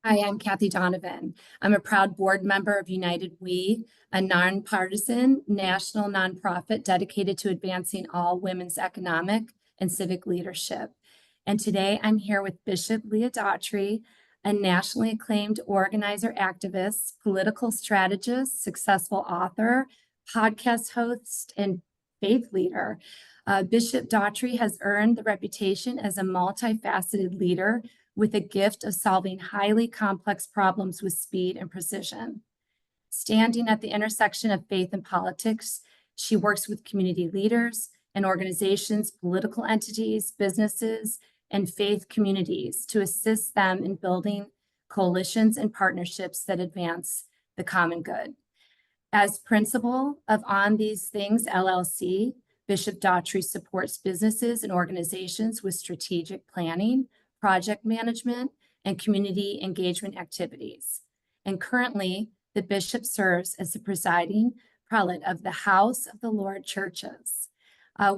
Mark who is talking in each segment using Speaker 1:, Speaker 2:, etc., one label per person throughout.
Speaker 1: Hi, I'm Kathy Donovan. I'm a proud board member of United We, a nonpartisan national nonprofit dedicated to advancing all women's economic and civic leadership. And today I'm here with Bishop Leah Daughtry, a nationally acclaimed organizer, activist, political strategist, successful author, podcast host, and faith leader. Bishop Daughtry has earned the reputation as a multifaceted leader with a gift of solving highly complex problems with speed and precision. Standing at the intersection of faith and politics, she works with community leaders and organizations, political entities, businesses, and faith communities to assist them in building coalitions and partnerships that advance the common good. As principal of On These Things LLC, Bishop Daughtry supports businesses and organizations with strategic planning, project management, and community engagement activities. And currently, the bishop serves as the presiding prelate of the House of the Lord Churches.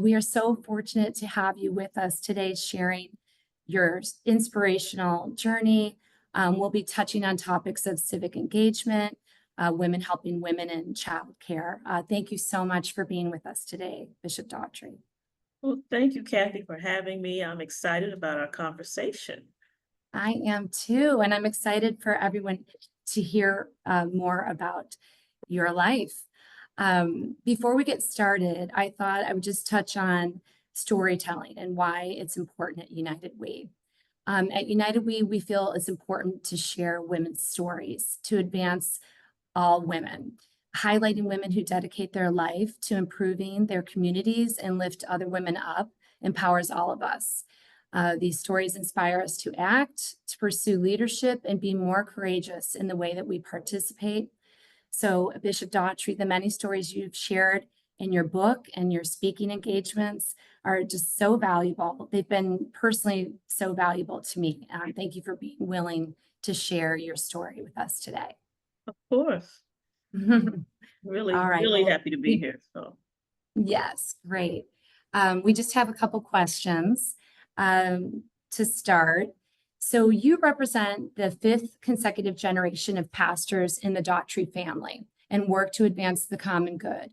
Speaker 1: We are so fortunate to have you with us today, sharing your inspirational journey. We'll be touching on topics of civic engagement, women helping women in childcare. Thank you so much for being with us today, Bishop Daughtry.
Speaker 2: Well, thank you, Kathy, for having me. I'm excited about our conversation.
Speaker 1: I am too, and I'm excited for everyone to hear more about your life. Before we get started, I thought I would just touch on storytelling and why it's important at United We. At United We feel it's important to share women's stories to advance all women, highlighting women who dedicate their life to improving their communities and lift other women up empowers all of us. These stories inspire us to act, to pursue leadership, and be more courageous in the way that we participate. So, Bishop Daughtry, the many stories you've shared in your book and your speaking engagements are just so valuable. They've been personally so valuable to me. Thank you for being willing to share your story with us today.
Speaker 2: Of course. Really,
Speaker 1: All right.
Speaker 2: really
Speaker 1: Well,
Speaker 2: happy to be here. So,
Speaker 1: yes, great. We just have a couple questions to start. So you represent the fifth consecutive generation of pastors in the Daughtry family and work to advance the common good.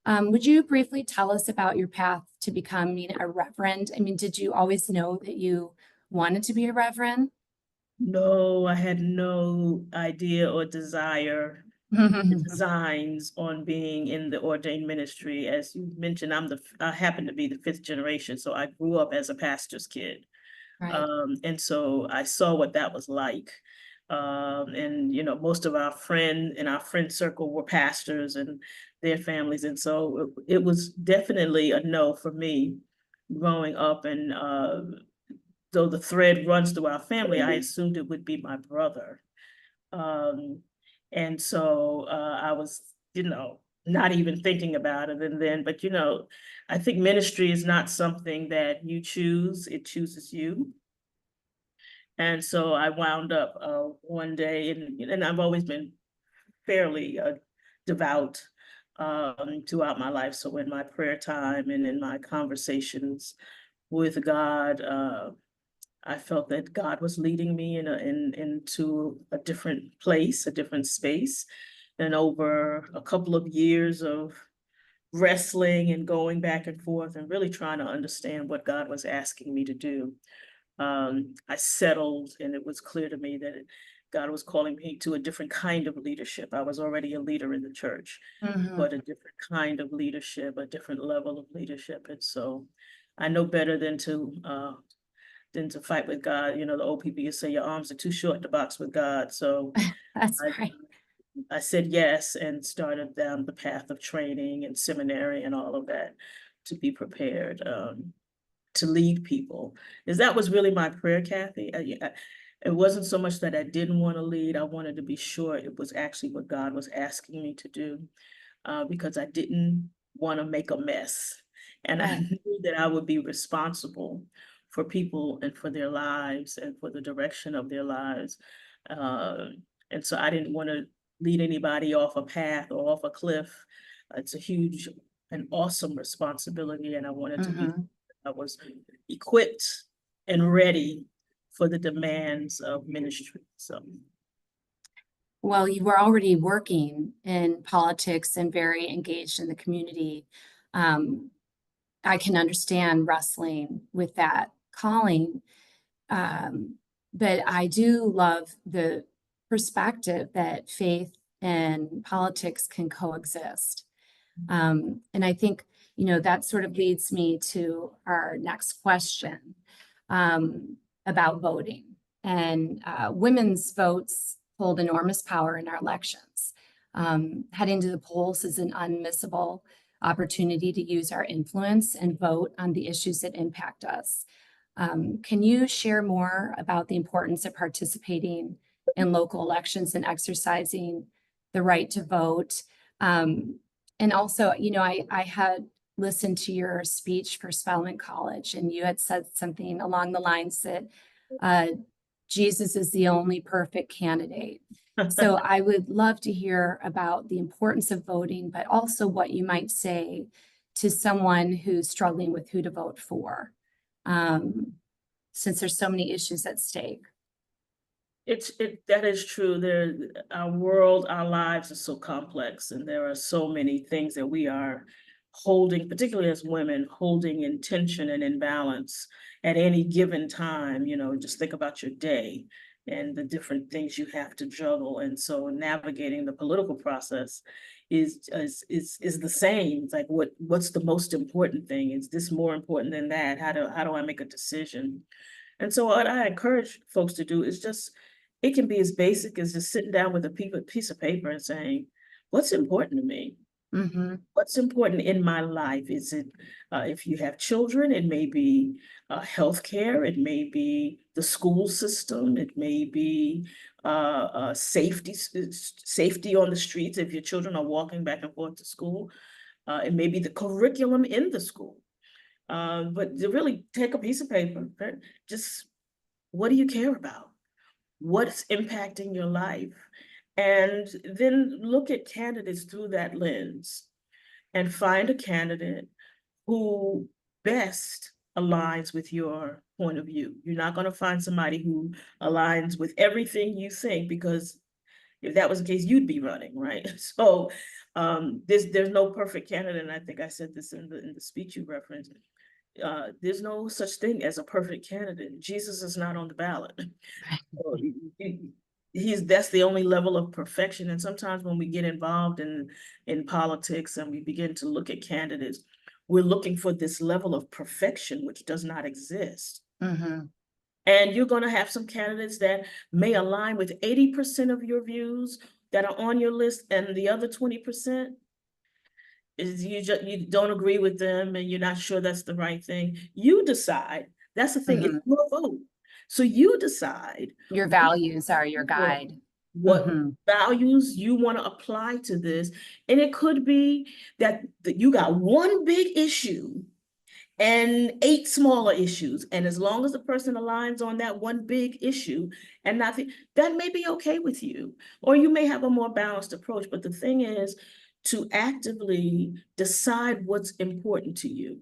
Speaker 1: Would you briefly tell us about your path to becoming a reverend? I mean, did you always know that you wanted to be a reverend?
Speaker 2: no, I had no idea or desire, designs on being in the ordained ministry. As you mentioned, I happen to be the fifth generation, so I grew up as a pastor's kid.
Speaker 1: Right.
Speaker 2: And so I saw what that was like. And most of our friend circle were pastors and their families. And so it was definitely a no for me growing up. And though the thread runs through our family, I assumed it would be my brother. Um, and so I was, not even thinking about it. But I think ministry is not something that you choose, it chooses you. And so I wound up one day, and I've always been fairly devout throughout my life. So in my prayer time and in my conversations with God, I felt that God was leading me into a different place, a different space. And over a couple of years of wrestling and going back and forth and really trying to understand what God was asking me to do, I settled, and it was clear to me that God was calling me to a different kind of leadership. I was already a leader in the church, but a different kind of leadership, a different level of leadership. And so I know better than to fight with God. The old people used to say your arms are too short to box with God. So
Speaker 1: That's
Speaker 2: I,
Speaker 1: right.
Speaker 2: I said yes and started down the path of training and seminary and all of that to be prepared to lead people. Because that was really my prayer, Kathy. It wasn't so much that I didn't want to lead. I wanted to be sure it was actually what God was asking me to do, because I didn't want to make a mess. And I
Speaker 1: Right.
Speaker 2: knew that I would be responsible for people and for their lives and for the direction of their lives. And so I didn't want to lead anybody off a path or off a cliff. It's a huge and awesome responsibility. And I wanted to be, I was equipped and ready for the demands of ministry. So
Speaker 1: Well, you were already working in politics and very engaged in the community. Um, I can understand wrestling with that calling. Um, but I do love the perspective that faith and politics can coexist. And I think, that sort of leads me to our next question about voting. And women's votes hold enormous power in our elections. Heading to the polls is an unmissable opportunity to use our influence and vote on the issues that impact us. Can you share more about the importance of participating in local elections and exercising the right to vote? And also, I had listened to your speech for Spelman College, and you had said something along the lines that uh, Jesus is the only perfect candidate. So I would love to hear about the importance of voting, but also what you might say to someone who's struggling with who to vote for, since there's so many issues at stake.
Speaker 2: That is true. Our world, our lives are so complex, and there are so many things that we are holding, particularly as women, holding in tension and in balance at any given time. Just think about your day and the different things you have to juggle. And so navigating the political process is the same. It's like what's the most important thing? Is this more important than that? How do I make a decision? And so what I encourage folks to do is it can be as basic as just sitting down with a piece of paper and saying, what's important to me?
Speaker 1: Mm-hmm.
Speaker 2: What's important in my life? Is it, if you have children, it may be healthcare, it may be the school system, it may be safety on the streets if your children are walking back and forth to school. It may be the curriculum in the school. But to really take a piece of paper, just what do you care about? What's impacting your life? And then look at candidates through that lens and find a candidate who best aligns with your point of view. You're not going to find somebody who aligns with everything you think, because if that was the case, you'd be running, right? So there's no perfect candidate. And I think I said this in the speech you referenced. There's no such thing as a perfect candidate. Jesus is not on the ballot. So that's the only level of perfection. And sometimes when we get involved in politics and we begin to look at candidates, we're looking for this level of perfection, which does not exist.
Speaker 1: Mm-hmm.
Speaker 2: And you're going to have some candidates that may align with 80% of your views that are on your list, and the other 20% is you don't agree with them and you're not sure that's the right thing. You decide. That's the thing.
Speaker 1: Mm-hmm.
Speaker 2: It's your vote. So you decide
Speaker 1: Your values are your guide.
Speaker 2: what
Speaker 1: Mm-hmm.
Speaker 2: values you want to apply to this. And it could be that you got one big issue and 8 smaller issues. And as long as the person aligns on that one big issue and nothing, that may be okay with you. Or you may have a more balanced approach. But the thing is to actively decide what's important to you.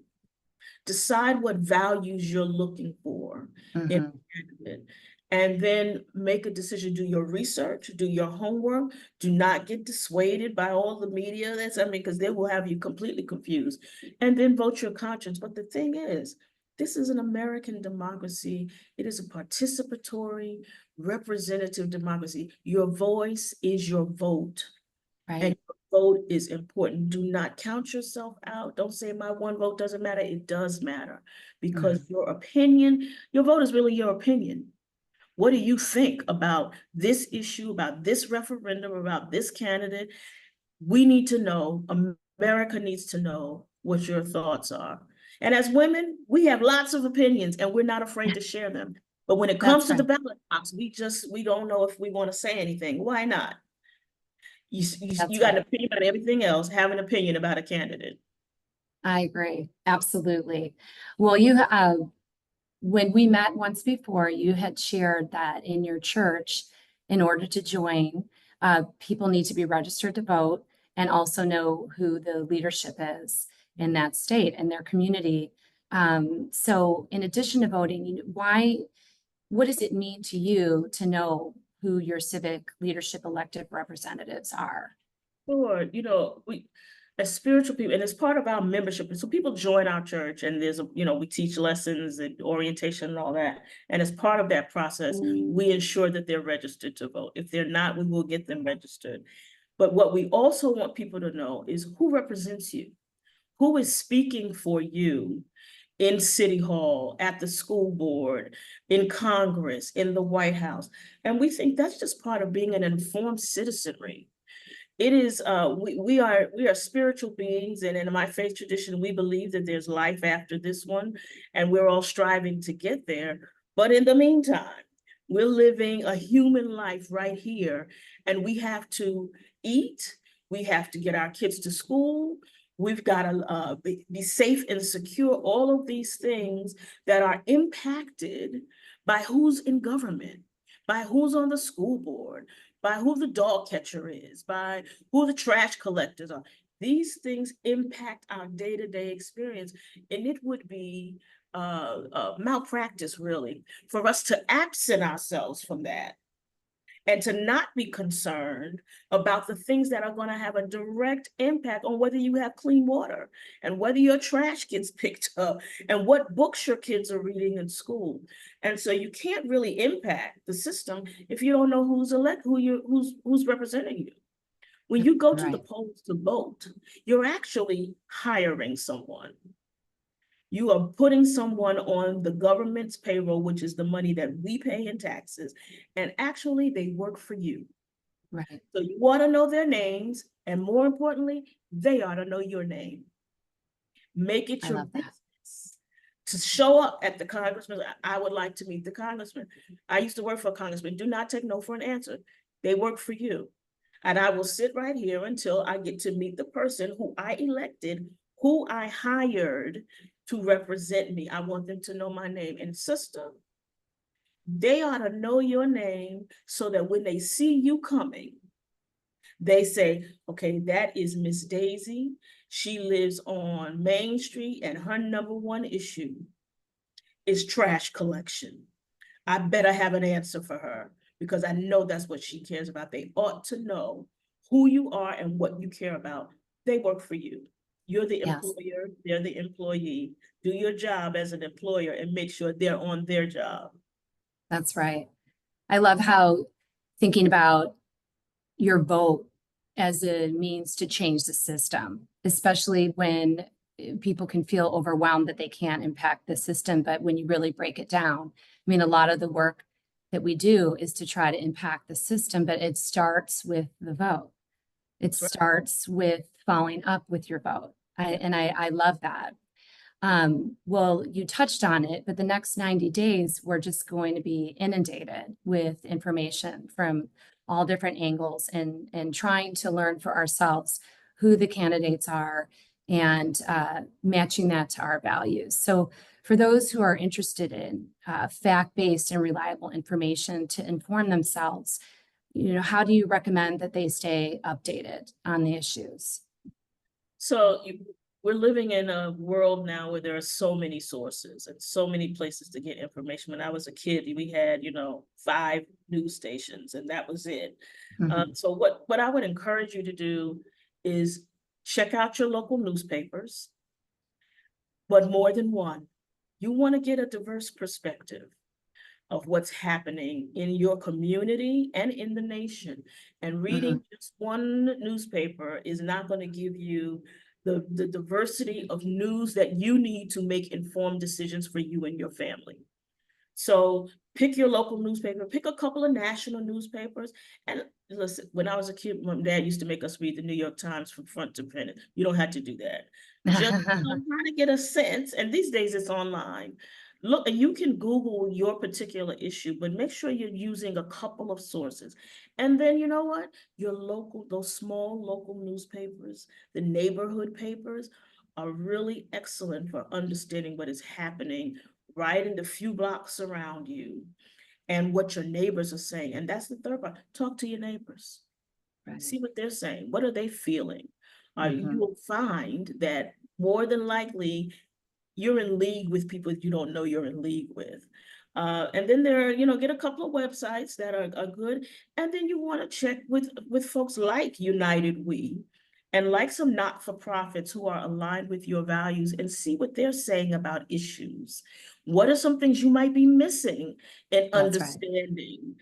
Speaker 2: Decide what values you're looking for in
Speaker 1: Mm-hmm.
Speaker 2: a candidate, and then make a decision. Do your research, do your homework. Do not get dissuaded by all the media. Because they will have you completely confused. And then vote your conscience. But the thing is, this is an American democracy. It is a participatory, representative democracy. Your voice is your vote.
Speaker 1: Right.
Speaker 2: And your vote is important. Do not count yourself out. Don't say my one vote doesn't matter. It does matter, because your opinion, your vote is really your opinion. What do you think about this issue, about this referendum, about this candidate? We need to know, America needs to know what your thoughts are. And as women, we have lots of opinions and we're not afraid to share them. But when it comes
Speaker 1: That's
Speaker 2: to the
Speaker 1: right.
Speaker 2: ballot box, we don't know if we want to say anything. Why not? You
Speaker 1: That's
Speaker 2: got an
Speaker 1: right.
Speaker 2: opinion about everything else, have an opinion about a candidate.
Speaker 1: I agree. Absolutely. Well, when we met once before, you had shared that in your church, in order to join, people need to be registered to vote and also know who the leadership is in that state and their community. So in addition to voting, what does it mean to you to know who your civic leadership elected representatives are?
Speaker 2: Sure, we, as spiritual people, and it's part of our membership, and so people join our church, and there's we teach lessons and orientation and all that, and as part of that process, we ensure that they're registered to vote. If they're not, we will get them registered. But what we also want people to know is who represents you, who is speaking for you in City Hall, at the school board, in Congress, in the White House. And we think that's just part of being an informed citizenry. It is, we are spiritual beings, and in my faith tradition, we believe that there's life after this one, and we're all striving to get there. But in the meantime, we're living a human life right here, and we have to eat, we have to get our kids to school, we've got to be safe and secure, all of these things that are impacted by who's in government, by who's on the school board, by who the dog catcher is, by who the trash collectors are. These things impact our day-to-day experience, and it would be malpractice, really, for us to absent ourselves from that and to not be concerned about the things that are going to have a direct impact on whether you have clean water and whether your trash gets picked up and what books your kids are reading in school. And so you can't really impact the system if you don't know who's representing you. When you go to the polls to vote, you're actually hiring someone. You are putting someone on the government's payroll, which is the money that we pay in taxes, and actually they work for you.
Speaker 1: Right.
Speaker 2: So you want to know their names, and more importantly, they ought to know your name. Make it your business to show up at the congressman. I would like to meet the congressman. I used to work for a congressman. Do not take no for an answer. They work for you. And I will sit right here until I get to meet the person who I elected, who I hired to represent me. I want them to know my name. And sister, they ought to know your name so that when they see you coming, they say, okay, that is Miss Daisy. She lives on Main Street, and her #1 issue is trash collection. I better have an answer for her because I know that's what she cares about. They ought to know who you are and what you care about. They work for you. You're the employer, they're the employee. Do your job as an employer and make sure they're on their job.
Speaker 1: That's right. I love how thinking about your vote as a means to change the system, especially when people can feel overwhelmed that they can't impact the system. But when you really break it down, I mean, a lot of the work that we do is to try to impact the system, but it starts with the vote. It starts with following up with your vote. I love that. Well, you touched on it, but the next 90 days, we're just going to be inundated with information from all different angles and trying to learn for ourselves who the candidates are and matching that to our values. So for those who are interested in fact-based and reliable information to inform themselves, how do you recommend that they stay updated on the issues?
Speaker 2: So we're living in a world now where there are so many sources and so many places to get information. When I was a kid, we had, 5 news stations and that was it. So what I would encourage you to do is check out your local newspapers, but more than one. You want to get a diverse perspective of what's happening in your community and in the nation. And reading just one newspaper is not going to give you the diversity of news that you need to make informed decisions for you and your family. So pick your local newspaper, pick a couple of national newspapers. And listen, when I was a kid, my dad used to make us read the New York Times from front to print. You don't have to do that. Just know how to get a sense. And these days it's online. Look, you can Google your particular issue, but make sure you're using a couple of sources. And then you know what? Your local, those small local newspapers, the neighborhood papers are really excellent for understanding what is happening right in the few blocks around you and what your neighbors are saying. And that's the third part. Talk to your neighbors. Right. See what they're saying. What are they feeling? You will find that more than likely you're in league with people you don't know you're in league with. And then there are, you know, get a couple of websites that are good. And then you want to check with folks like United We and like some not-for-profits who are aligned with your values and see what they're saying about issues. What are some things you might be missing in
Speaker 1: That's right.
Speaker 2: understanding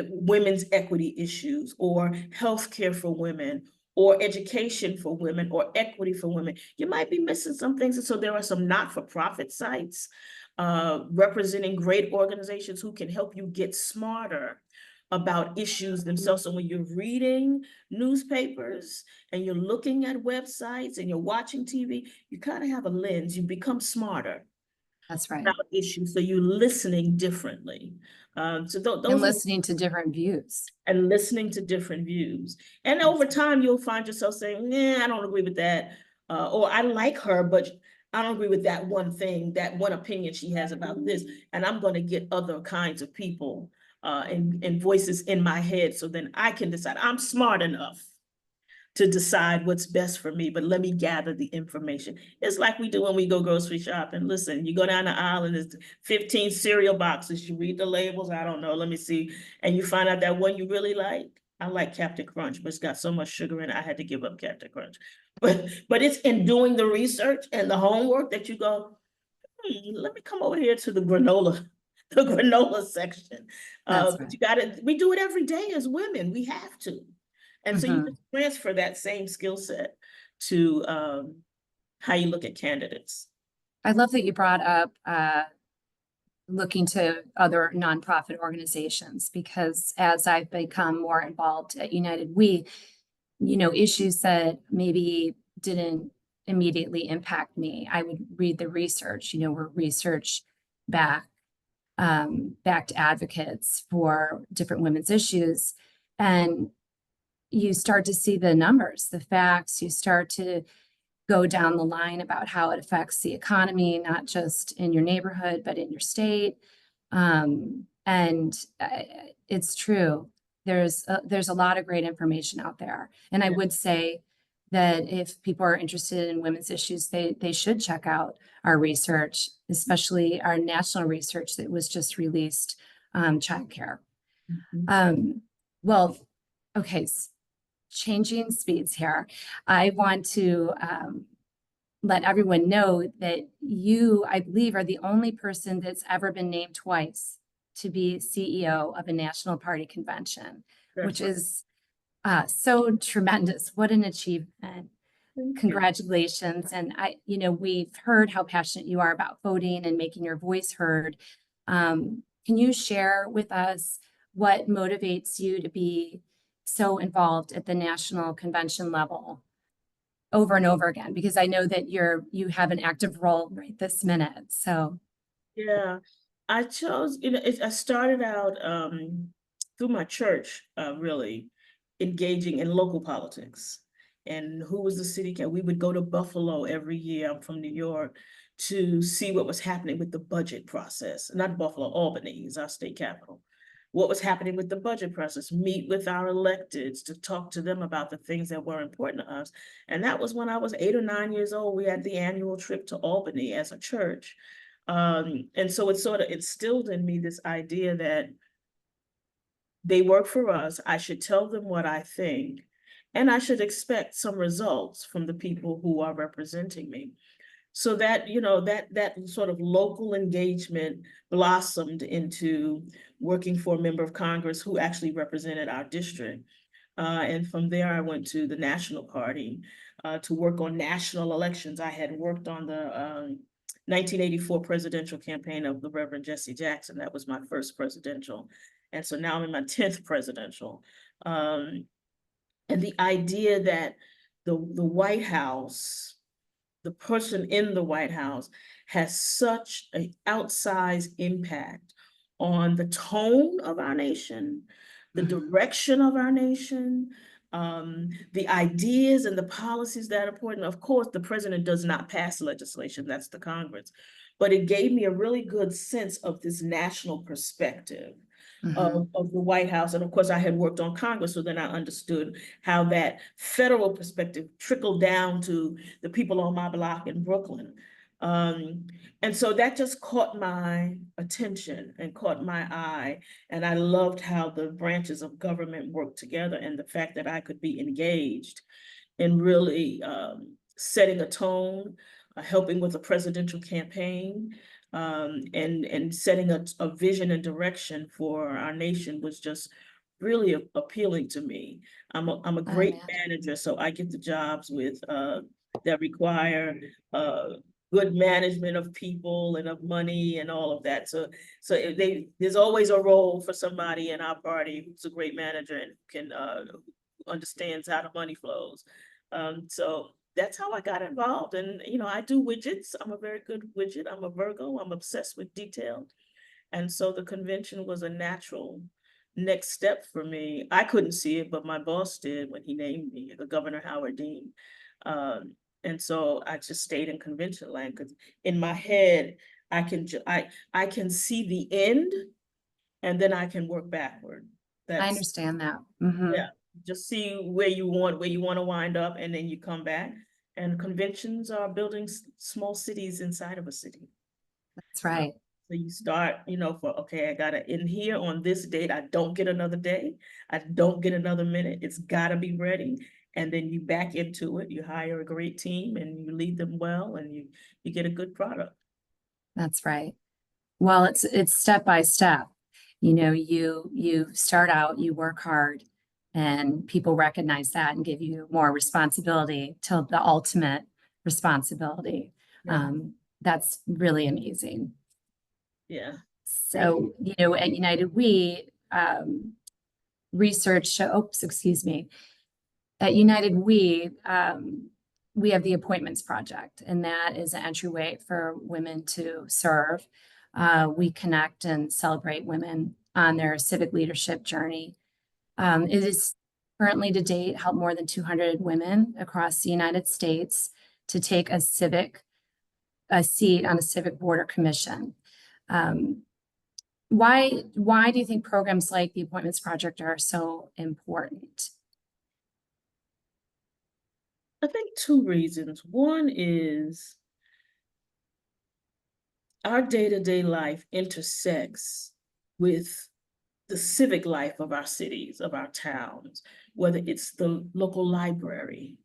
Speaker 2: women's equity issues or healthcare for women or education for women or equity for women? You might be missing some things. And so there are some not-for-profit sites representing great organizations who can help you get smarter about issues themselves. So when you're reading newspapers and you're looking at websites and you're watching TV, you kind of have a lens, you become smarter
Speaker 1: That's right.
Speaker 2: about issues. So you're listening differently. So
Speaker 1: And
Speaker 2: those are,
Speaker 1: listening to different views.
Speaker 2: and listening to different views. And over time, you'll find yourself saying, nah, I don't agree with that. Or I like her, but I don't agree with that one thing, that one opinion she has about this. And I'm going to get other kinds of people and voices in my head so then I can decide. I'm smart enough to decide what's best for me, but let me gather the information. It's like we do when we go grocery shopping. Listen, you go down the aisle and there's 15 cereal boxes. You read the labels, I don't know, let me see. And you find out that one you really like. I like Captain Crunch, but it's got so much sugar in it, I had to give up Captain Crunch. But it's in doing the research and the homework that you go, let me come over here to the granola section.
Speaker 1: That's
Speaker 2: But
Speaker 1: right.
Speaker 2: you gotta, we do it every day as women, we have to. And so you can transfer that same skill set to how you look at candidates.
Speaker 1: I love that you brought up looking to other nonprofit organizations, because as I've become more involved at United We, you know, issues that maybe didn't immediately impact me, I would read the research. You know, we're research backed advocates for different women's issues, and you start to see the numbers, the facts. You start to go down the line about how it affects the economy, not just in your neighborhood, but in your state. And it's true. There's a lot of great information out there. And I would say that if people are interested in women's issues, they should check out our research, especially our national research that was just released, childcare. Well, okay, changing speeds here. I want to let everyone know that you, I believe, are the only person that's ever been named twice to be CEO of a national party convention, which is so tremendous. What an achievement. Congratulations. And you know, we've heard how passionate you are about voting and making your voice heard. Can you share with us what motivates you to be so involved at the national convention level over and over again? Because I know that you have an active role right this minute. So
Speaker 2: yeah, I chose, you know, I started out through my church, really engaging in local politics. And who was the city council? We would go to Buffalo every year. I'm from New York, to see what was happening with the budget process. Not Buffalo, Albany is our state capital. What was happening with the budget process, meet with our electeds to talk to them about the things that were important to us. And that was when I was 8 or 9 years old. We had the annual trip to Albany as a church. And so it sort of instilled in me this idea that they work for us. I should tell them what I think, and I should expect some results from the people who are representing me. So that, you know, that sort of local engagement blossomed into working for a member of Congress who actually represented our district. And from there, I went to the National Party to work on national elections. I had worked on the 1984 presidential campaign of the Reverend Jesse Jackson. That was my first presidential. And so now I'm in my 10th presidential. And the idea that the White House, the person in the White House, has such an outsized impact on the tone of our nation, the direction of our nation, the ideas and the policies that are important. Of course, the president does not pass legislation, that's the Congress, but it gave me a really good sense of this national perspective of the White House. And of course, I had worked on Congress, so then I understood how that federal perspective trickled down to the people on my block in Brooklyn. And so that just caught my attention and caught my eye. And I loved how the branches of government work together, and the fact that I could be engaged in really setting a tone, helping with a presidential campaign, and setting a vision and direction for our nation was just really appealing to me. I'm a great manager, so I get the jobs with that require good management of people and of money and all of that. So there's always a role for somebody in our party who's a great manager and can understands how the money flows. So that's how I got involved. And, you know, I do widgets. I'm a very good widget. I'm a Virgo. I'm obsessed with detail. And so the convention was a natural next step for me. I couldn't see it, but my boss did when he named me, the Governor Howard Dean. And so I just stayed in convention land, because in my head, I can see the end, and then I can work backward.
Speaker 1: I understand that. Mm-hmm.
Speaker 2: Yeah, just see where you want to wind up, and then you come back. And conventions are building small cities inside of a city.
Speaker 1: That's right.
Speaker 2: So you start, you know, okay, I gotta end here on this date. I don't get another day. I don't get another minute. It's gotta be ready. And then you back into it. You hire a great team and you lead them well, and you get a good product.
Speaker 1: That's right. Well, it's step by step. You know, you start out, you work hard, and people recognize that and give you more responsibility till the ultimate responsibility.
Speaker 2: Yeah.
Speaker 1: That's really amazing.
Speaker 2: Yeah.
Speaker 1: So, you know, at United We, research show, oops, excuse me. At United We have the Appointments Project, and that is an entryway for women to serve. We connect and celebrate women on their civic leadership journey. It is currently to date helped more than 200 women across the United States to take a seat on a civic board or commission. Why do you think programs like the Appointments Project are so important?
Speaker 2: I think two reasons. One is our day-to-day life intersects with the civic life of our cities, of our towns, whether it's the local library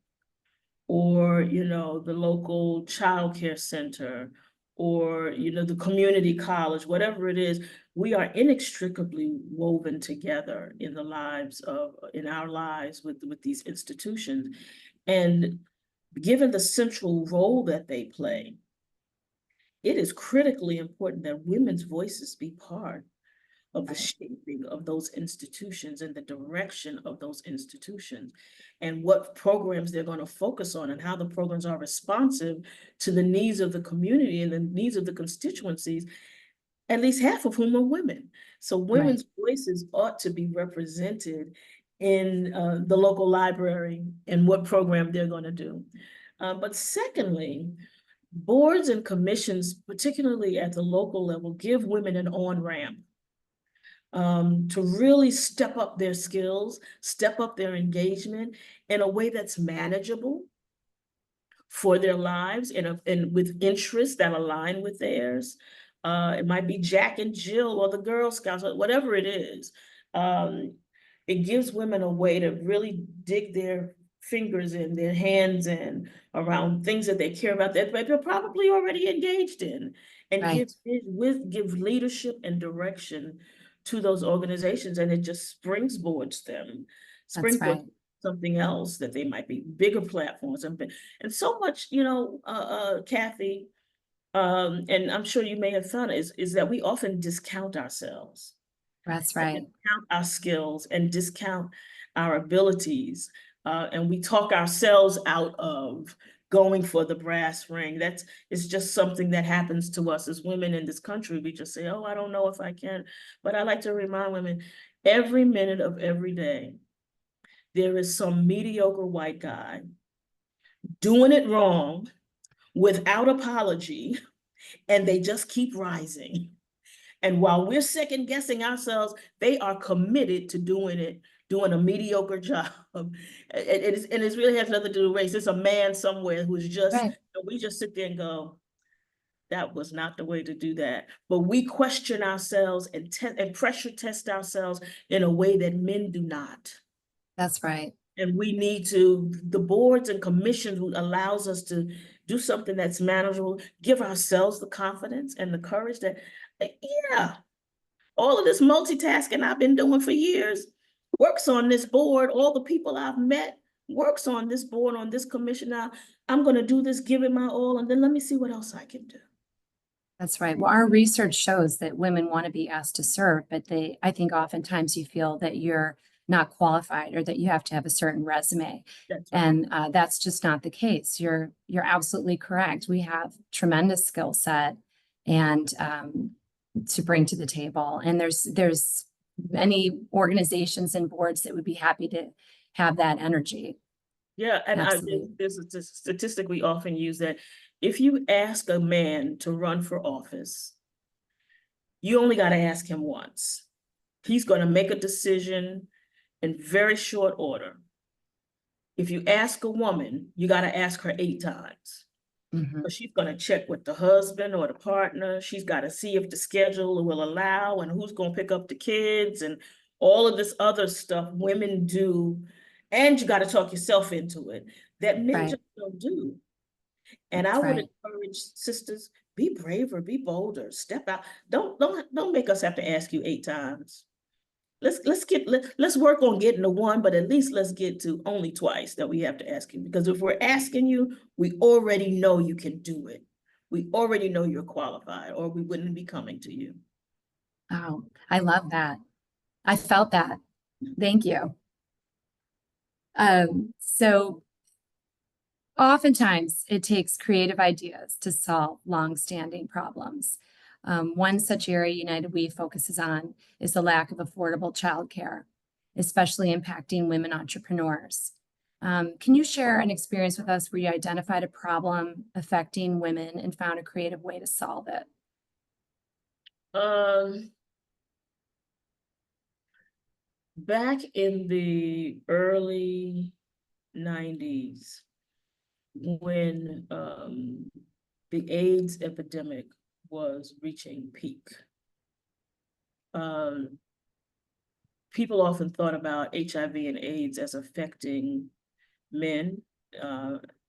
Speaker 2: or, you know, the local childcare center, or, you know, the community college, whatever it is. We are inextricably woven together in our lives with these institutions. And given the central role that they play, it is critically important that women's voices be part of the shaping of those institutions and the direction of those institutions, and what programs they're going to focus on, and how the programs are responsive to the needs of the community and the needs of the constituencies, at least half of whom are women. So women's voices ought to be represented in the local library and what program they're going to do. But secondly, boards and commissions, particularly at the local level, give women an on-ramp to really step up their skills, step up their engagement in a way that's manageable for their lives, and with interests that align with theirs. It might be Jack and Jill or the Girl Scouts, or whatever it is. It gives women a way to really dig their fingers in, their hands in, around things that they care about, that they're probably already engaged in, and give leadership and direction to those organizations, and it just springboards them, something else that they might be, bigger platforms, and so much, you know, Kathy, and I'm sure you may have found is that we often discount ourselves.
Speaker 1: That's right.
Speaker 2: Discount our skills and discount our abilities, and we talk ourselves out of going for the brass ring. It's just something that happens to us as women in this country. We just say, oh, I don't know if I can. But I like to remind women, every minute of every day, there is some mediocre white guy doing it wrong without apology, and they just keep rising. And while we're second guessing ourselves, they are committed to doing a mediocre job. It really has nothing to do with race. It's a man somewhere who's just, we just sit there and go, That was not the way to do that. But we question ourselves and pressure test ourselves in a way that men do not.
Speaker 1: That's right.
Speaker 2: And we need to, the boards and commissions allows us to do something that's manageable, give ourselves the confidence and the courage that, yeah, all of this multitasking I've been doing for years works on this board. All the people I've met works on this board, on this commission. Now I'm going to do this, give it my all, and then let me see what else I can do.
Speaker 1: That's right. Well, our research shows that women want to be asked to serve, but I think oftentimes you feel that you're not qualified or that you have to have a certain resume.
Speaker 2: That's right.
Speaker 1: And that's just not the case. You're absolutely correct. We have tremendous skill set and to bring to the table. And there's many organizations and boards that would be happy to have that energy.
Speaker 2: Yeah, and there's a statistic we often use that if you ask a man to run for office, you only got to ask him once. He's going to make a decision in very short order. If you ask a woman, you got to ask her 8 times.
Speaker 1: Mm-hmm.
Speaker 2: She's going to check with the husband or the partner. She's got to see if the schedule will allow and who's going to pick up the kids and all of this other stuff women do. And you got to talk yourself into it that men just don't do. And I would encourage sisters, be braver, be bolder, step out. Don't make us have to ask you 8 times. Let's work on getting to 1, but at least let's get to only twice that we have to ask you. Because if we're asking you, we already know you can do it. We already know you're qualified, or we wouldn't be coming to you.
Speaker 1: Oh, I love that. I felt that. Thank you. So oftentimes it takes creative ideas to solve long-standing problems. One such area United We focuses on is the lack of affordable childcare, especially impacting women entrepreneurs. Can you share an experience with us where you identified a problem affecting women and found a creative way to solve it?
Speaker 2: Back in the early 90s, when the AIDS epidemic was reaching peak, people often thought about HIV and AIDS as affecting men,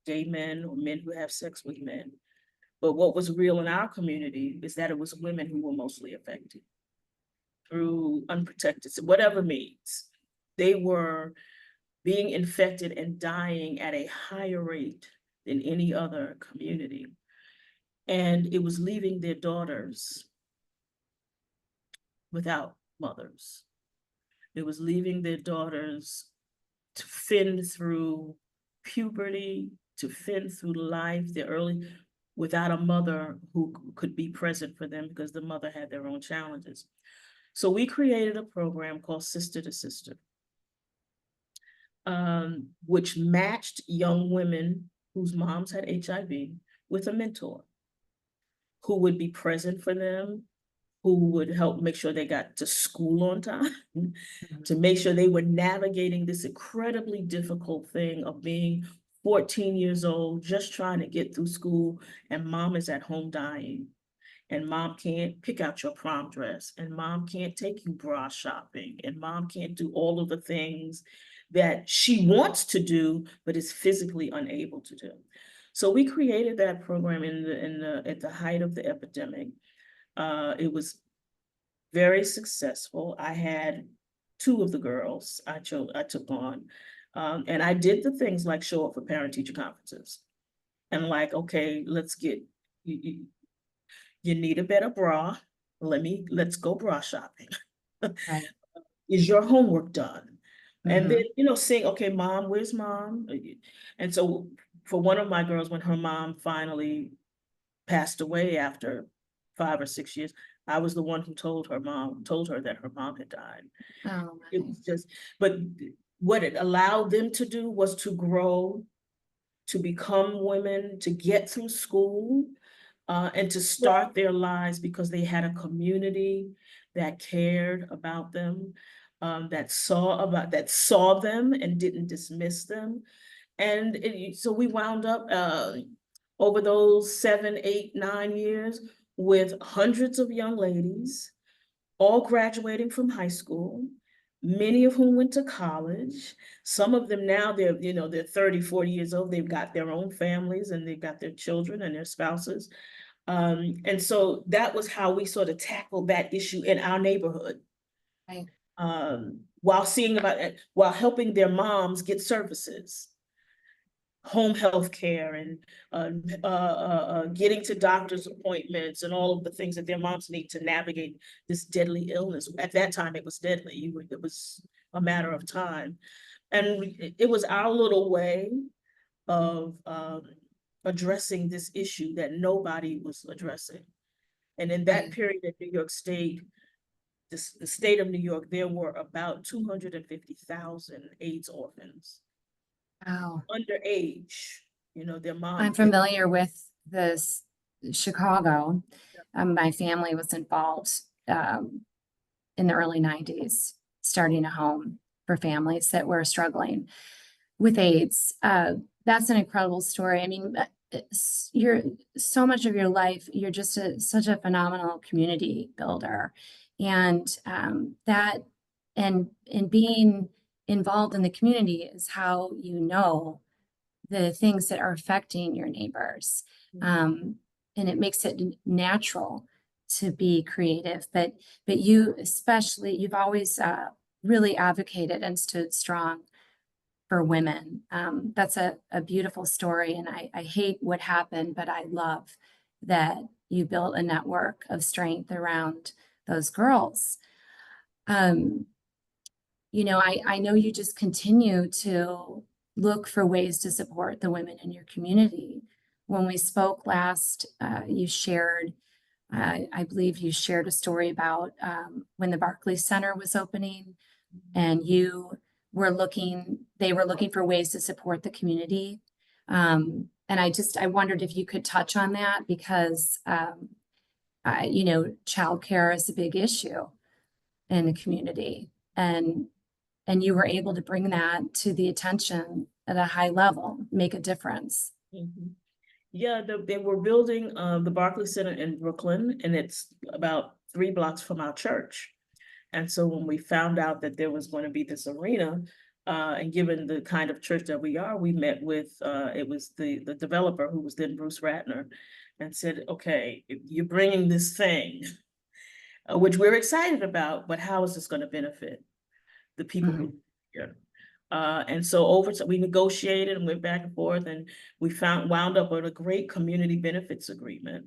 Speaker 2: gay men, or men who have sex with men. But what was real in our community is that it was women who were mostly affected through unprotected, whatever means. They were being infected and dying at a higher rate than any other community. And it was leaving their daughters without mothers. It was leaving their daughters to fend through puberty, to fend through life, without a mother who could be present for them because the mother had their own challenges. So we created a program called Sister to Sister, which matched young women whose moms had HIV with a mentor who would be present for them, who would help make sure they got to school on time, to make sure they were navigating this incredibly difficult thing of being 14 years old, just trying to get through school, and mom is at home dying. And mom can't pick out your prom dress, and mom can't take you bra shopping, and mom can't do all of the things that she wants to do, but is physically unable to do. So we created that program at the height of the epidemic. It was very successful. I had 2 of the girls I took on, and I did the things like show up for parent-teacher conferences, and like, okay, let's get you need a better bra. Let's go bra shopping.
Speaker 1: Right.
Speaker 2: Is your homework done? And
Speaker 1: Mhm.
Speaker 2: then, saying, okay, mom, where's mom? And so for one of my girls, when her mom finally passed away after 5 or 6 years, I was the one who told her that her mom had died.
Speaker 1: Oh,
Speaker 2: It was just, but what it allowed them to do was to grow, to become women, to get through school, and to start their lives because they had a community that cared about them, that saw them and didn't dismiss them. And so we wound up over those 7, 8, 9 years with hundreds of young ladies, all graduating from high school, many of whom went to college. Some of them now, they're 30, 40 years old. They've got their own families and they've got their children and their spouses. And so that was how we sort of tackled that issue in our neighborhood.
Speaker 1: Right.
Speaker 2: While helping their moms get services, home health care, and getting to doctor's appointments and all of the things that their moms need to navigate this deadly illness. At that time, it was deadly. It was a matter of time. And it was our little way of addressing this issue that nobody was addressing. And in that
Speaker 1: Right.
Speaker 2: period in New York State, the state of New York, there were about 250,000 AIDS orphans,
Speaker 1: Wow.
Speaker 2: underage, their
Speaker 1: I'm
Speaker 2: mom.
Speaker 1: familiar with this Chicago. My family was involved in the early 90s, starting a home for families that were struggling with AIDS. That's an incredible story. I mean, you're so much of your life, you're just such a phenomenal community builder. And and being involved in the community is how you know the things that are affecting your neighbors. And it makes it natural to be creative. But you especially, you've always really advocated and stood strong for women. That's a beautiful story. And I hate what happened, but I love that you built a network of strength around those girls. I know you just continue to look for ways to support the women in your community. When we spoke last, you shared, I believe you shared a story about when the Barclays Center was opening, and they were looking for ways to support the community. And I wondered if you could touch on that, because, childcare is a big issue in the community. And you were able to bring that to the attention at a high level, make a difference.
Speaker 2: Mhm. Yeah, they were building the Barclays Center in Brooklyn, and it's about 3 blocks from our church. And so when we found out that there was going to be this arena, and given the kind of church that we are, we met with, it was the developer, who was then Bruce Ratner, and said, okay, you're bringing this thing, which we're excited about, but how is this going to benefit the people who live here? And so we negotiated and went back and forth, and we wound up with a great community benefits agreement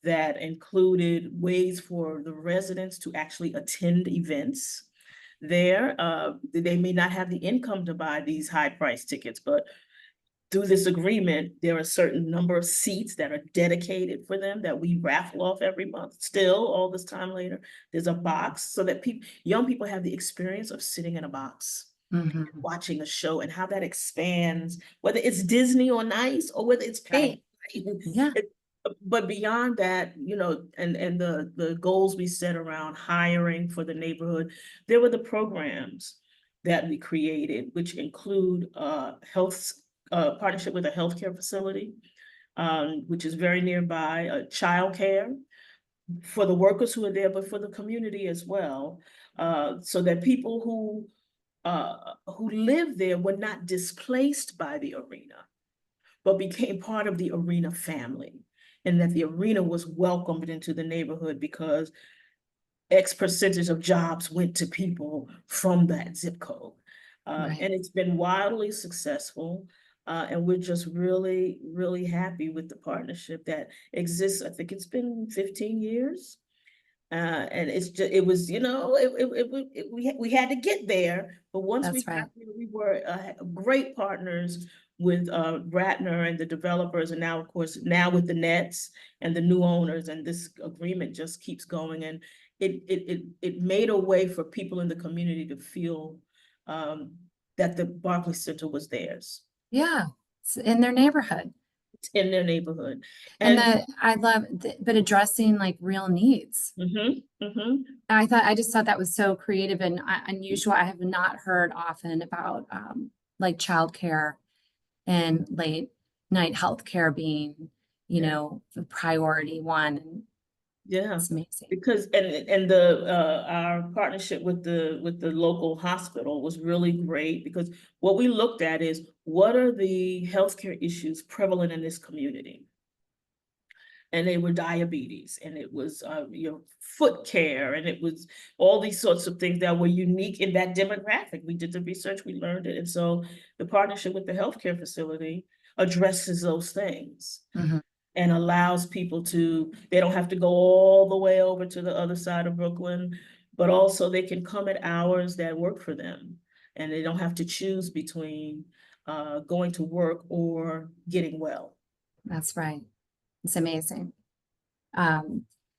Speaker 2: that included ways for the residents to actually attend events there. They may not have the income to buy these high price tickets, but through this agreement, there are a certain number of seats that are dedicated for them that we raffle off every month. Still, all this time later, there's a box so that young people have the experience of sitting in a box, watching a show, and how that expands, whether it's Disney on Ice or whether it's paint.
Speaker 1: Yeah.
Speaker 2: But beyond that, and the goals we set around hiring for the neighborhood, there were the programs that we created, which include partnership with a healthcare facility, which is very nearby, childcare for the workers who are there, but for the community as well, so that people who live there were not displaced by the arena, but became part of the arena family, and that the arena was welcomed into the neighborhood because X percentage of jobs went to people from that zip code.
Speaker 1: Right.
Speaker 2: And it's been wildly successful. And we're just really, really happy with the partnership that exists. I think it's been 15 years. And we had to get there, but once we
Speaker 1: That's right.
Speaker 2: got there, we were great partners with Ratner and the developers, and now, of course, with the Nets and the new owners, and this agreement just keeps going, and it made a way for people in the community to feel that the Barclays Center was theirs.
Speaker 1: Yeah. It's in their neighborhood.
Speaker 2: It's in their neighborhood.
Speaker 1: And I love, but addressing like real needs. I just thought that was so creative and unusual. I have not heard often about like childcare and late night healthcare being you
Speaker 2: Yeah.
Speaker 1: know, the priority one. And
Speaker 2: Yeah,
Speaker 1: it's amazing.
Speaker 2: because and the our partnership with the local hospital was really great, because what we looked at is what are the healthcare issues prevalent in this community. And they were diabetes, and it was foot care, and it was all these sorts of things that were unique in that demographic. We did the research, we learned it, and so the partnership with the healthcare facility addresses those things.
Speaker 1: Mhm.
Speaker 2: And allows people to, they don't have to go all the way over to the other side of Brooklyn, but also they can come at hours that work for them. And they don't have to choose between going to work or getting well.
Speaker 1: That's right. It's amazing.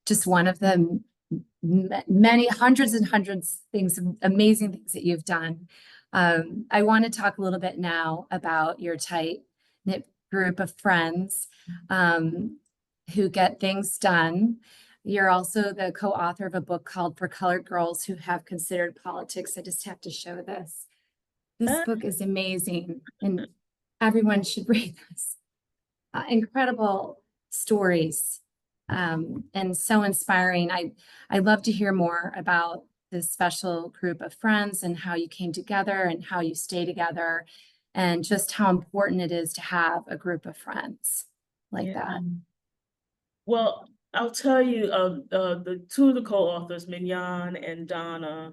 Speaker 1: Just one of the many hundreds and hundreds things, amazing things that you've done. I want to talk a little bit now about your tight knit group of friends who get things done. You're also the co-author of a book called For Colored Girls Who Have Considered Politics. I just have to show this. This book is amazing, and everyone should read this. Incredible stories, and so inspiring. I'd love to hear more about this special group of friends and how you came together and how you stay together, and just how important it is to have a group of friends like that.
Speaker 2: Well, I'll tell you, the two of the co-authors, Mignon and Donna,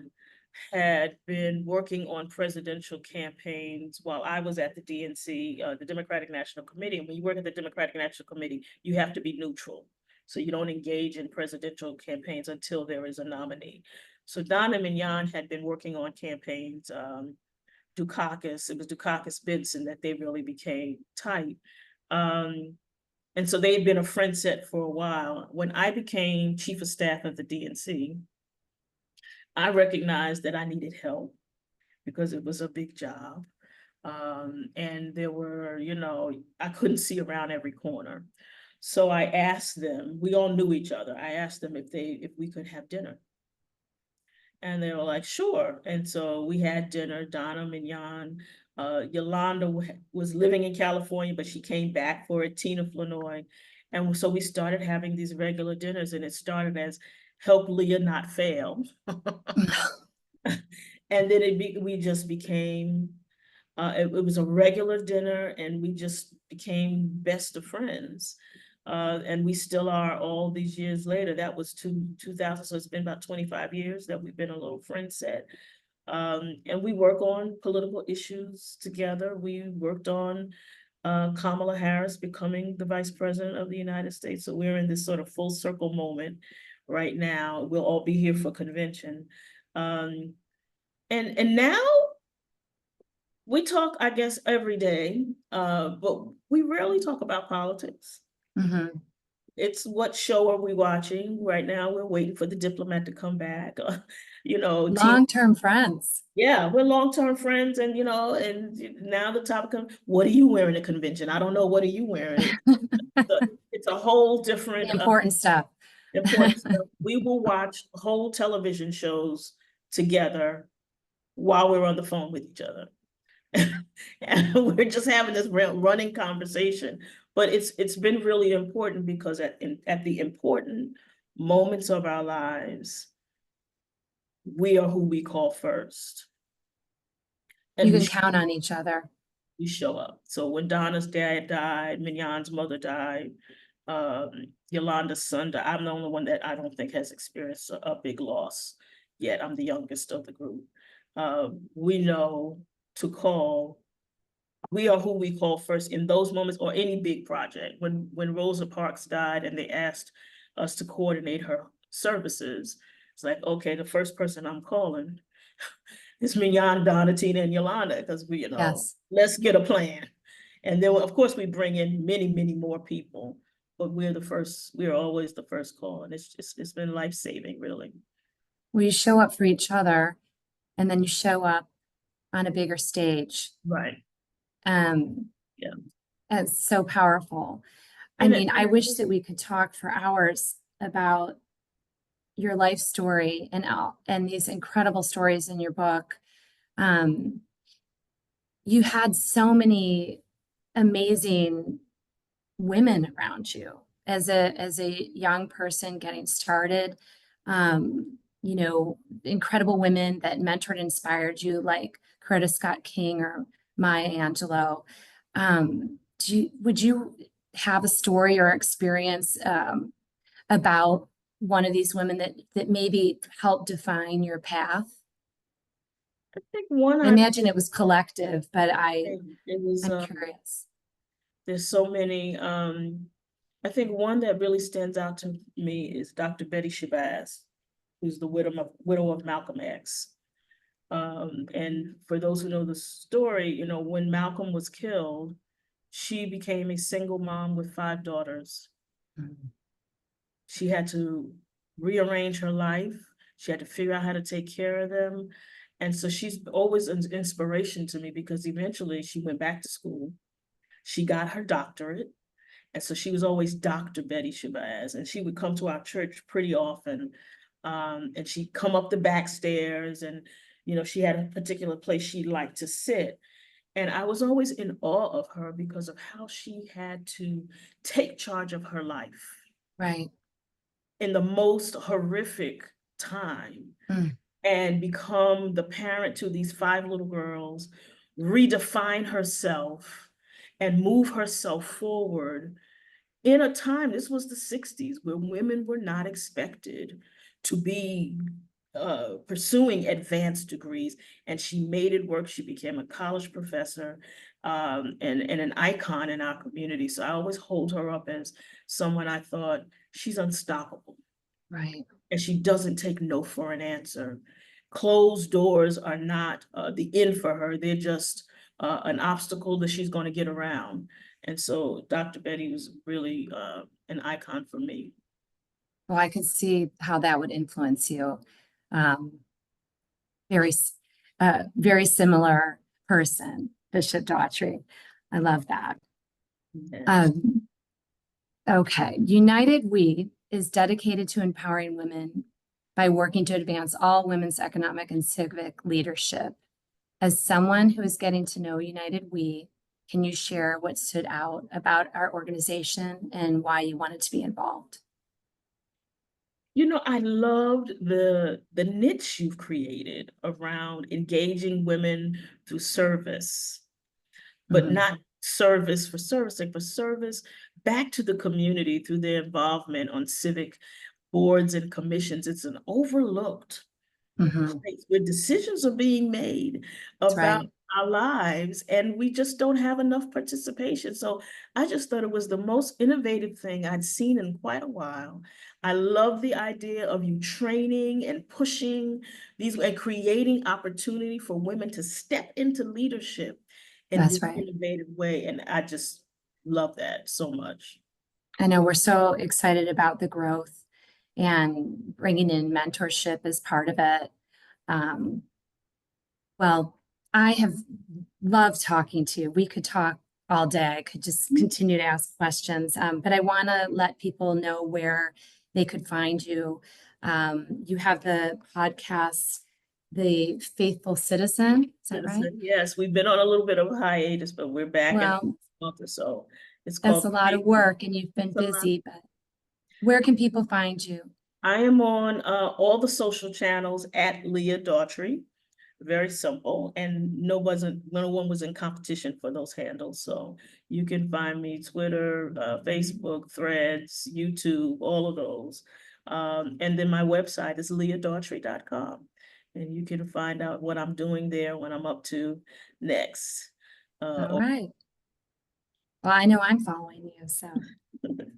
Speaker 2: had been working on presidential campaigns while I was at the DNC, the Democratic National Committee. And when you work at the Democratic National Committee, you have to be neutral. So you don't engage in presidential campaigns until there is a nominee. So Donna and Mignon had been working on campaigns, Dukakis, it was Dukakis Benson that they really became tight. And so they'd been a friend set for a while. When I became chief of staff of the DNC, I recognized that I needed help because it was a big job. And there were, I couldn't see around every corner. So I asked them, we all knew each other. I asked them if we could have dinner. And they were like, sure. And so we had dinner. Donna Mignon, Yolanda was living in California, but she came back for it, Tina Flanoy. And so we started having these regular dinners, and it started as help Leah not fail. And then we just became, it was a regular dinner, and we just became best of friends. And we still are all these years later. That was 2000, so it's been about 25 years that we've been a little friend set. And we work on political issues together. We worked on Kamala Harris becoming the Vice President of the United States. So we're in this sort of full circle moment right now. We'll all be here for convention. And now we talk, I guess, every day, but we rarely talk about politics.
Speaker 1: Mm-hmm.
Speaker 2: It's what show are we watching right now? We're waiting for The Diplomat to come back.
Speaker 1: Long-term friends.
Speaker 2: Yeah, we're long-term friends, and and now the topic comes, what are you wearing at convention? I don't know. What are you wearing? It's a whole different
Speaker 1: Important stuff.
Speaker 2: important stuff. We will watch whole television shows together while we're on the phone with each other. And we're just having this running conversation, but it's been really important because at the important moments of our lives, we are who we call first. And
Speaker 1: You can count on each other.
Speaker 2: we show up. So when Donna's dad died, Mignon's mother died, Yolanda's son died. I'm the only one that I don't think has experienced a big loss yet. I'm the youngest of the group. We know to call. We are who we call first in those moments, or any big project. When Rosa Parks died and they asked us to coordinate her services, it's like, okay, the first person I'm calling is Mignon, Donna, Tina, and Yolanda, because
Speaker 1: Yes.
Speaker 2: let's get a plan. And then, of course, we bring in many, many more people, but we're always the first call. And it's been life-saving, really.
Speaker 1: Well, you show up for each other, and then you show up on a bigger stage.
Speaker 2: Right.
Speaker 1: Yeah. It's so powerful. I mean, I wish that we could talk for hours about your life story and these incredible stories in your book. You had so many amazing women around you as a young person getting started? You know, incredible women that mentored and inspired you, like Coretta Scott King or Maya Angelou. Would you have a story or experience about one of these women that maybe helped define your path?
Speaker 2: I think one
Speaker 1: I imagine it was collective, but
Speaker 2: it was
Speaker 1: I'm curious.
Speaker 2: there's so many. I think one that really stands out to me is Dr. Betty Shabazz, who's the widow of Malcolm X. And for those who know the story, you know, when Malcolm was killed, she became a single mom with 5 daughters.
Speaker 1: Mhm.
Speaker 2: She had to rearrange her life. She had to figure out how to take care of them. And so she's always an inspiration to me because eventually she went back to school. She got her doctorate. And so she was always Dr. Betty Shabazz. And she would come to our church pretty often. And she'd come up the back stairs and, you know, she had a particular place she liked to sit. And I was always in awe of her because of how she had to take charge of her life
Speaker 1: Right.
Speaker 2: in the most horrific time
Speaker 1: Mm.
Speaker 2: and become the parent to these 5 little girls, redefine herself and move herself forward in a time, this was the 60s, where women were not expected to be pursuing advanced degrees, and she made it work. She became a college professor and an icon in our community. So I always hold her up as someone I thought she's unstoppable.
Speaker 1: Right.
Speaker 2: And she doesn't take no for an answer. Closed doors are not the end for her. They're just an obstacle that she's going to get around. And so Dr. Betty was really an icon for me.
Speaker 1: Well, I could see how that would influence you. Um, very, very similar person, Bishop Daughtry. I love that.
Speaker 2: Yes.
Speaker 1: Okay. United We is dedicated to empowering women by working to advance all women's economic and civic leadership. As someone who is getting to know United We, can you share what stood out about our organization and why you wanted to be involved?
Speaker 2: You know, I loved the niche you've created around engaging women through service, but not service for service, like for service back to the community through their involvement on civic boards and commissions. It's an overlooked place where decisions are being made
Speaker 1: That's
Speaker 2: about
Speaker 1: right.
Speaker 2: our lives, and we just don't have enough participation. So I just thought it was the most innovative thing I'd seen in quite a while. I love the idea of you training and pushing these and creating opportunity for women to step into leadership in
Speaker 1: That's
Speaker 2: this
Speaker 1: right.
Speaker 2: innovative way. And I just love that so much.
Speaker 1: I know we're so excited about the growth and bringing in mentorship as part of it. Um, well, I have loved talking to you. We could talk all day. I could just continue to ask questions, but I want to let people know where they could find you. You have the podcast, The Faithful Citizen. Is that right?
Speaker 2: Yes, we've been on a little bit of a hiatus, but we're back in a
Speaker 1: Well,
Speaker 2: month or so. It's
Speaker 1: that's
Speaker 2: called
Speaker 1: a lot of work and you've been
Speaker 2: It's a lot.
Speaker 1: busy, but where can people find you?
Speaker 2: I am on all the social channels at Leah Daughtry. Very simple, and no one was in competition for those handles. So you can find me Twitter, Facebook, Threads, YouTube, all of those. And then my website is leahdaughtry.com. And you can find out what I'm doing there, what I'm up to next.
Speaker 1: All right. Well, I know I'm following you, so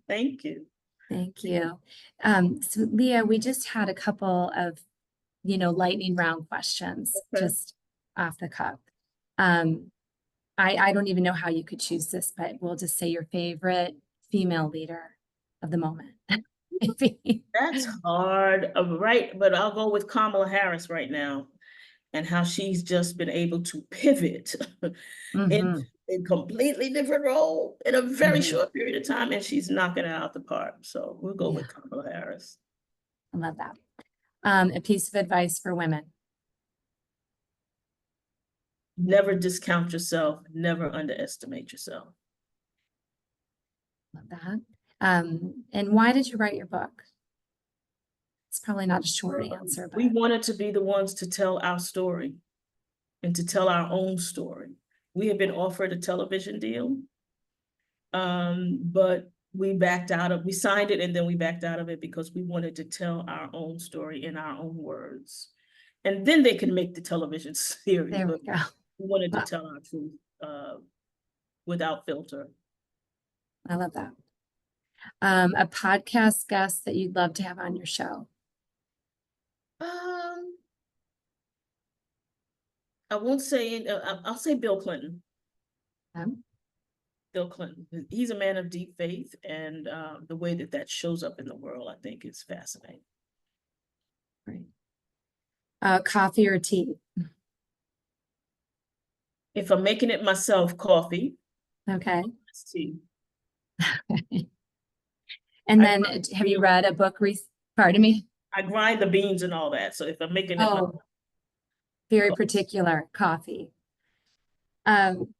Speaker 2: Thank you.
Speaker 1: thank you. So Leah, we just had a couple of, lightning round questions
Speaker 2: Okay.
Speaker 1: just off the cuff. Um, I don't even know how you could choose this, but we'll just say your favorite female leader of the moment. Maybe.
Speaker 2: That's hard, right? But I'll go with Kamala Harris right now and how she's just been able to pivot in
Speaker 1: Mhm,
Speaker 2: a completely different role in a very
Speaker 1: mhm.
Speaker 2: short period of time, and she's knocking it out the park. So we'll go
Speaker 1: Yeah,
Speaker 2: with Kamala Harris.
Speaker 1: I love that. A piece of advice for women.
Speaker 2: Never discount yourself, never underestimate yourself.
Speaker 1: Love that. And why did you write your book? It's probably not a short answer,
Speaker 2: We
Speaker 1: but
Speaker 2: wanted to be the ones to tell our story and to tell our own story. We had been offered a television deal, but we signed it and then we backed out of it because we wanted to tell our own story in our own words. And then they can make the television series,
Speaker 1: there
Speaker 2: but
Speaker 1: we go.
Speaker 2: we wanted to
Speaker 1: Well,
Speaker 2: tell our truth without filter.
Speaker 1: I love that. A podcast guest that you'd love to have on your show.
Speaker 2: I won't say, I'll say Bill Clinton.
Speaker 1: Um,
Speaker 2: Bill Clinton. He's a man of deep faith, and the way that that shows up in the world, I think, is fascinating.
Speaker 1: Great. Coffee or tea?
Speaker 2: If I'm making it myself, coffee.
Speaker 1: Okay.
Speaker 2: It's tea.
Speaker 1: And
Speaker 2: I
Speaker 1: then
Speaker 2: grind
Speaker 1: have you
Speaker 2: beans.
Speaker 1: read a book pardon me?
Speaker 2: I grind the beans and all that. So if I'm making it
Speaker 1: Oh, very
Speaker 2: myself,
Speaker 1: particular coffee. Um,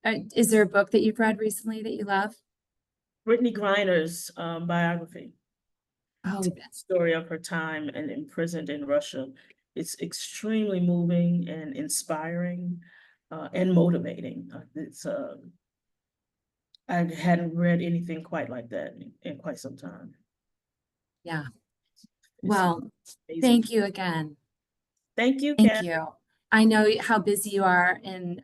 Speaker 1: is there a book that you've read recently that you love?
Speaker 2: Brittany Griner's biography.
Speaker 1: Oh,
Speaker 2: The story of her time and imprisoned in Russia. It's extremely moving and inspiring and motivating. I hadn't read anything quite like that in quite some time.
Speaker 1: yeah.
Speaker 2: It's
Speaker 1: Well,
Speaker 2: amazing.
Speaker 1: thank you again.
Speaker 2: Thank you,
Speaker 1: Thank
Speaker 2: Kathy.
Speaker 1: you. I know how busy you are, and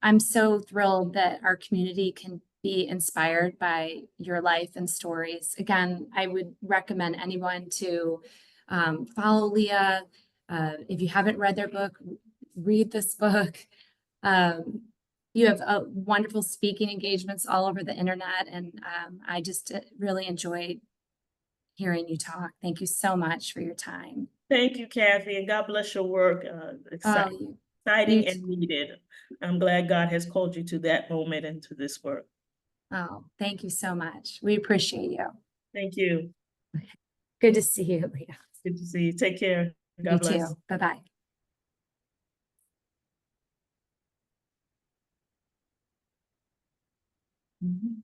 Speaker 1: I'm so thrilled that our community can be inspired by your life and stories. Again, I would recommend anyone to follow Leah. If you haven't read their book, read this book. You have wonderful speaking engagements all over the internet, and I just really enjoyed hearing you talk. Thank you so much for your time.
Speaker 2: Thank you, Kathy, and God bless your work.
Speaker 1: Oh,
Speaker 2: Exciting
Speaker 1: you
Speaker 2: and needed. I'm glad God has called you to that moment and to this work.
Speaker 1: Oh, thank you so much. We appreciate you.
Speaker 2: Thank you.
Speaker 1: Good to see you, Leah.
Speaker 2: Good to see you. Take care.
Speaker 1: You
Speaker 2: God bless.
Speaker 1: too. Bye-bye.
Speaker 2: Mhm.